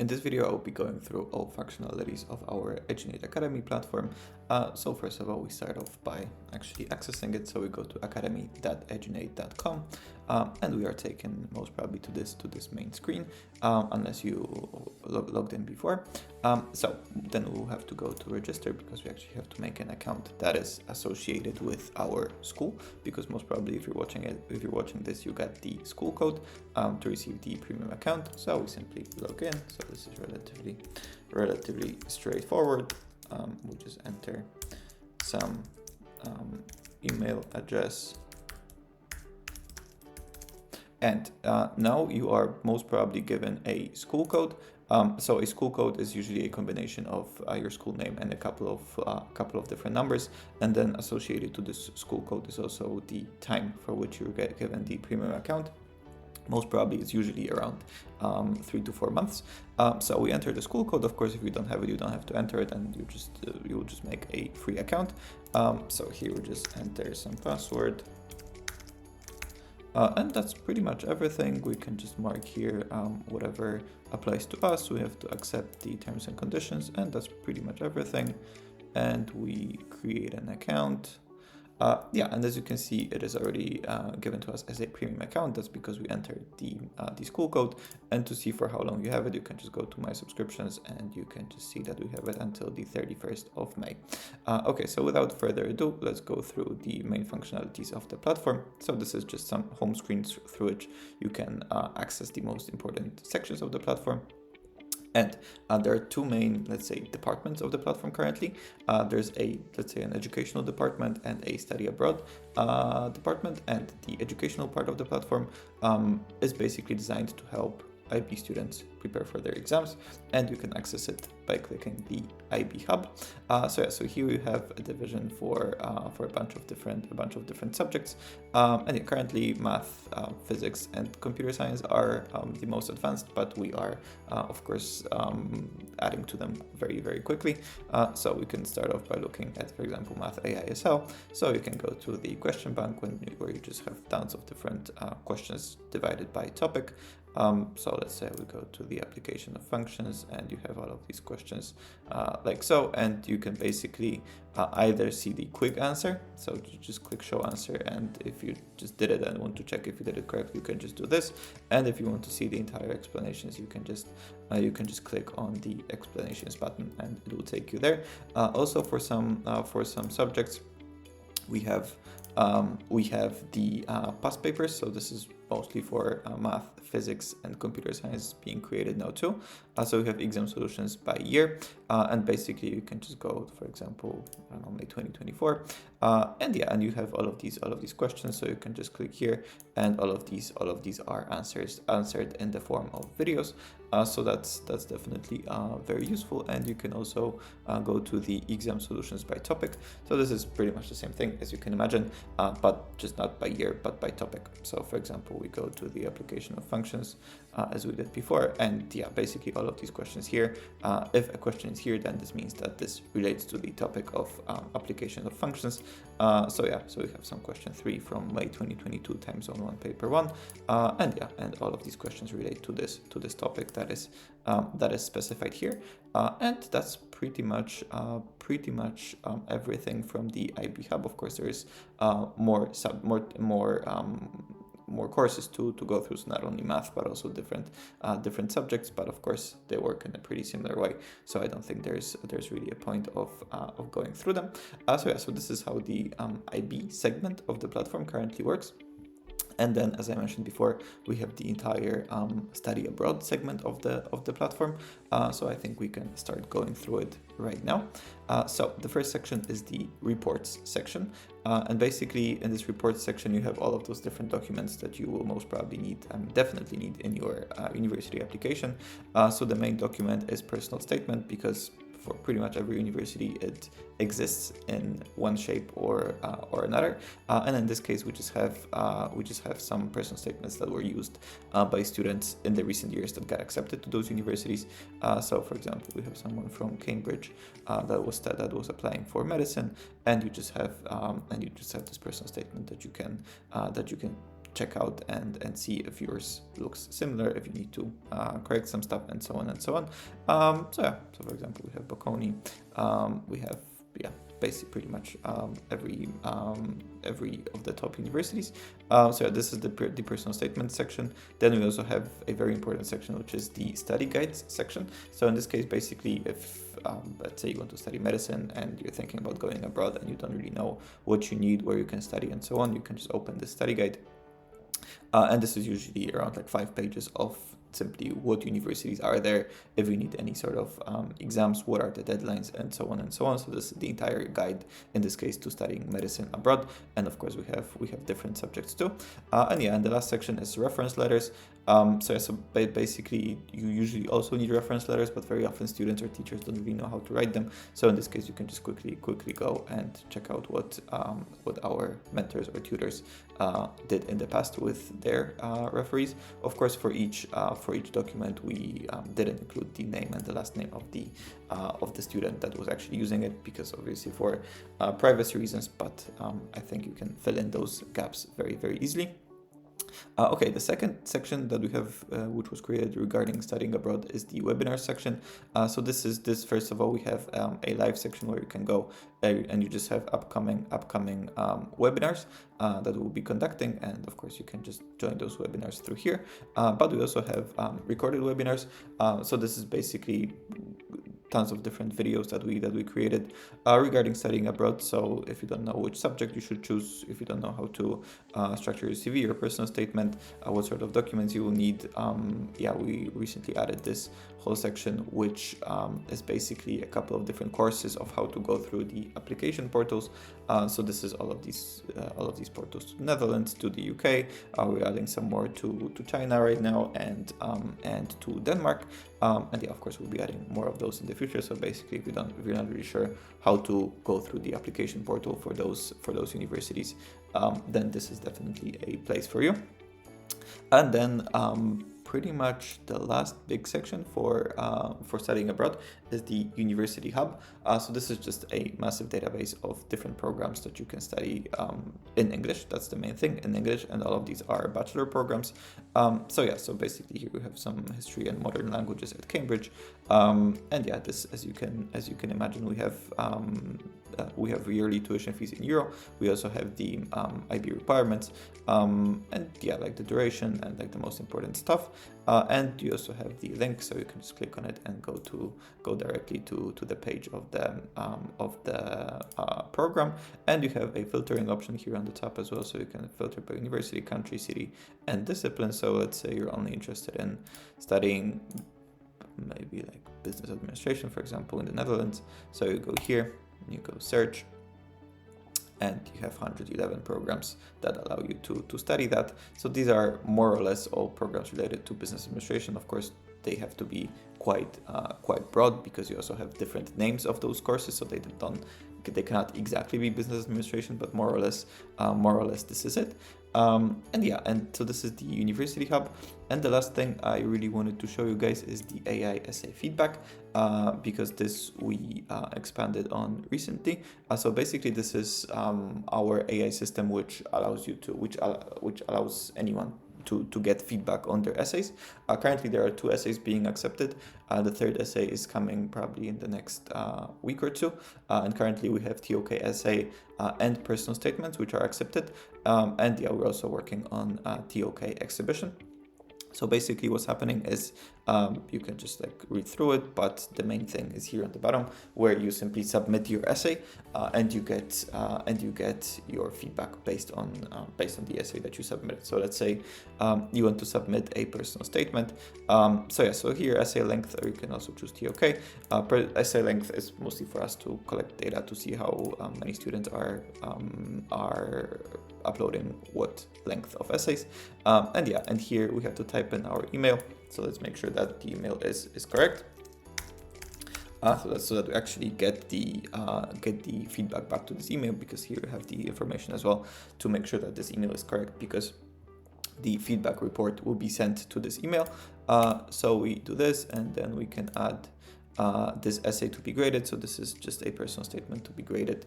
In this video, I'll be going through all functionalities of our Edunade Academy platform. So first of all, we start off by actually accessing it. So we go to academy.edunade.com and we are taken most probably to this main screen, unless you logged in before. So then we'll have to go to register because we actually have to make an account that is associated with our school, because most probably if you're watching this, you got the school code to receive the premium account. So we simply log in. So this is relatively straightforward. We just enter some email address, and now you are most probably given a school code. So a school code is usually a combination of your school name and a couple of different numbers, and then associated to this school code is also the time for which you get given the premium account. Most probably it's usually around 3 to 4 months. So we enter the school code. Of course, if you don't have it, you don't have to enter it, and you will just make a free account. So here we just enter some password. And that's pretty much everything. We can just mark here whatever applies to us. We have to accept the terms and conditions, and that's pretty much everything. And we create an account. And as you can see, it is already given to us as a premium account. That's because we entered the school code. And to see for how long you have it, you can just go to my subscriptions and you can just see that we have it until the 31st of May. Okay, so without further ado, let's go through the main functionalities of the platform. So this is just some home screens through which you can access the most important sections of the platform. And there are two main, let's say, departments of the platform currently. There's let's say, an educational department and a study abroad department. And the educational part of the platform is basically designed to help IB students prepare for their exams, and you can access it by clicking the IB Hub. So here we have a division for a bunch of different subjects. And currently, math, physics, and computer science are the most advanced, but we are of course adding to them very, very quickly. So we can start off by looking at, for example, math AISL. So you can go to the question bank where you just have tons of different questions divided by topic. So let's say we go to the application of functions, and you have all of these questions like so, and you can basically either see the quick answer, so you just click show answer, and if you just did it and want to check if you did it correctly, you can just do this. And if you want to see the entire explanations, you can just click on the explanations button and it will take you there. Also for some subjects, we have the past papers. So this is mostly for math, physics, and computer science being created now too. So we have exam solutions by year, and basically you can just go, for example, I don't know, May 2024, and you have all of these questions. So you can just click here, and all of these are answered in the form of videos. So that's definitely very useful. And you can also go to the exam solutions by topic. So this is pretty much the same thing, as you can imagine, but just not by year, but by topic. So for example, we go to the application of functions as we did before, and basically all of these questions here. If a question is here, then this means that this relates to the topic of application of functions. So we have some question 3 from May 2022, time zone 1, paper 1, and all of these questions relate to this topic that is specified here, and that's pretty much everything from the IB Hub. Of course, there is more courses to go through, so not only math but also different subjects, but of course they work in a pretty similar way, so I don't think there's really a point of going through them. So this is how the IB segment of the platform currently works. And then, as I mentioned before, we have the entire study abroad segment of the platform. So I think we can start going through it right now. So the first section is the reports section. And basically in this reports section, you have all of those different documents that you will most probably need, definitely need in your university application. So the main document is personal statement, because for pretty much every university it exists in one shape or another, and in this case we just have some personal statements that were used by students in the recent years that got accepted to those universities. So for example, we have someone from Cambridge that was applying for medicine, and you just have this personal statement that you can check out and see if yours looks similar, if you need to correct some stuff, and so on and so on. So yeah, so for example, we have Bocconi, we have basically pretty much every of the top universities. So yeah, this is the personal statement section. Then we also have a very important section, which is the study guides section. So in this case, basically, if let's say you want to study medicine and you're thinking about going abroad and you don't really know what you need, where you can study, and so on, you can just open the study guide. And this is usually around like 5 pages of simply what universities are there, if you need any sort of exams, what are the deadlines, and so on and so on. So this is the entire guide, in this case, to studying medicine abroad. And of course, we have different subjects too. And the last section is reference letters. So basically, you usually also need reference letters, but very often students or teachers don't really know how to write them. So in this case, you can just quickly go and check out what our mentors or tutors did in the past with their referees. Of course, for each document, we didn't include the name and the last name of the student that was actually using it, because obviously for privacy reasons. But I think you can fill in those gaps very, very easily. Okay, the second section that we have, which was created regarding studying abroad, is the webinar section. So this first of all, we have a live section where you can go and you just have upcoming webinars that we'll be conducting, and of course you can just join those webinars through here. But we also have recorded webinars. So this is basically tons of different videos that we created regarding studying abroad. So if you don't know which subject you should choose, if you don't know how to structure your CV or personal statement, what sort of documents you will need, we recently added this whole section, which is basically a couple of different courses of how to go through the application portals. So this is all of these portals to the Netherlands, to the UK. We're adding some more to China right now, and to Denmark. And of course, we'll be adding more of those in the future. So basically, if you're not really sure how to go through the application portal for those universities, then this is definitely a place for you. And then pretty much the last big section for studying abroad is the University Hub. So this is just a massive database of different programs that you can study in English. That's the main thing, in English, and all of these are bachelor programs. So basically here we have some history and modern languages at Cambridge. This, as you can imagine, we have yearly tuition fees in euro. We also have the IB requirements, like the duration and like the most important stuff. And you also have the link, so you can just click on it and go directly to the page of the program. And you have a filtering option here on the top as well, so you can filter by university, country, city, and discipline. So let's say you're only interested in studying maybe like business administration, for example, in the Netherlands. So you go here, you go search, and you have 111 programs that allow you to study that. So these are more or less all programs related to business administration. Of course, they have to be quite broad, because you also have different names of those courses, so they cannot exactly be business administration, but more or less this is it. And so this is the University Hub. And the last thing I really wanted to show you guys is the AI essay feedback, because this we expanded on recently. So basically, this is our AI system, which allows anyone to get feedback on their essays. Currently, there are 2 essays being accepted. The 3rd essay is coming probably in the next week or 2. And currently, we have TOK essay and personal statements, which are accepted. We're also working on TOK exhibition. So basically what's happening is you can just like read through it, but the main thing is here on the bottom, where you simply submit your essay and you get your feedback based on the essay that you submitted. So let's say you want to submit a personal statement. So here essay length, or you can also choose TOK. Essay length is mostly for us to collect data to see how many students are uploading what length of essays. And here we have to type in our email. So let's make sure that the email is correct. So that we actually get the feedback back to this email, because here we have the information as well to make sure that this email is correct, because the feedback report will be sent to this email. So we do this, and then we can add this essay to be graded. So this is just a personal statement to be graded.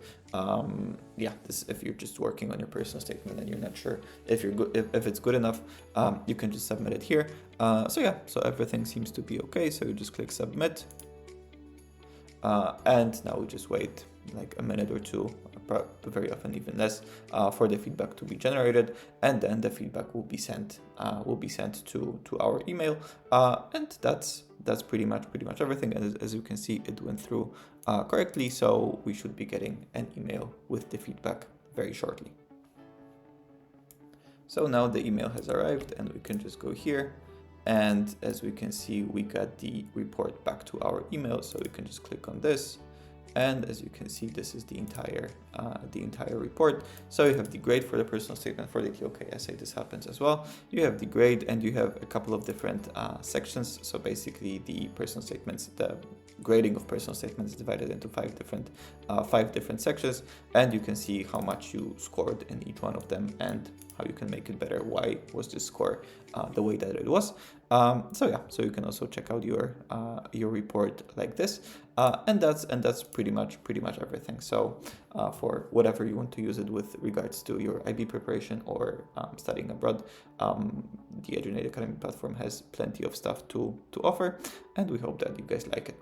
Yeah, this, if you're just working on your personal statement and you're not sure if you're good, if it's good enough, you can just submit it here. So yeah, so everything seems to be okay. So you just click submit. And now we just wait like a minute or two, very often even less, for the feedback to be generated, and then the feedback will be sent to our email, and that's pretty much everything. And as you can see, it went through correctly, so we should be getting an email with the feedback very shortly. So now the email has arrived, and we can just go here. And as we can see, we got the report back to our email. So we can just click on this. And as you can see, this is the entire report. So you have the grade for the personal statement. For the TOK essay, this happens as well. You have the grade, and you have a couple of different sections. So basically, the personal statements, the grading of personal statements is divided into five different sections, and you can see how much you scored in each one of them and how you can make it better. Why was this score the way that it was? So yeah, so you can also check out your report like this, and that's pretty much everything. So for whatever you want to use it with regards to your IB preparation or studying abroad, the Edunade Academy platform has plenty of stuff to offer, and we hope that you guys like it.